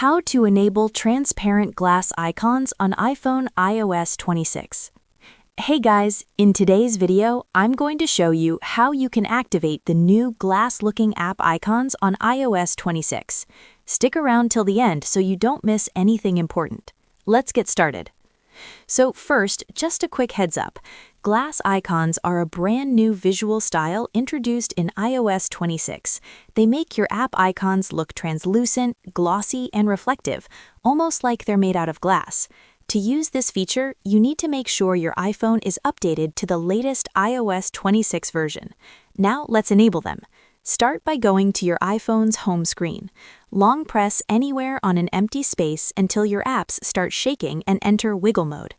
How to enable transparent glass icons on iPhone iOS 26. Hey guys, in today's video, I'm going to show you how you can activate the new glass-looking app icons on iOS 26. Stick around till the end so you don't miss anything important. Let's get started. So first, just a quick heads up. Glass icons are a brand new visual style introduced in iOS 26. They make your app icons look translucent, glossy, and reflective, almost like they're made out of glass. To use this feature, you need to make sure your iPhone is updated to the latest iOS 26 version. Now let's enable them. Start by going to your iPhone's home screen. Long press anywhere on an empty space until your apps start shaking and enter wiggle mode.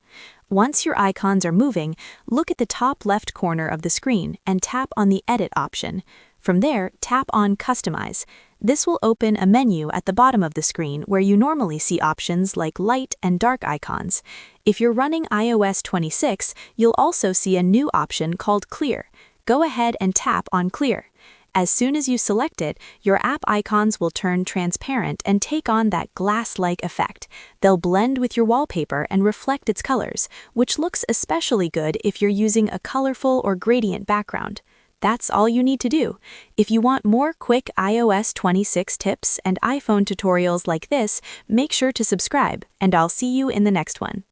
Once your icons are moving, look at the top left corner of the screen and tap on the Edit option. From there, tap on Customize. This will open a menu at the bottom of the screen where you normally see options like light and dark icons. If you're running iOS 26, you'll also see a new option called Clear. Go ahead and tap on Clear. As soon as you select it, your app icons will turn transparent and take on that glass-like effect. They'll blend with your wallpaper and reflect its colors, which looks especially good if you're using a colorful or gradient background. That's all you need to do. If you want more quick iOS 26 tips and iPhone tutorials like this, make sure to subscribe, and I'll see you in the next one.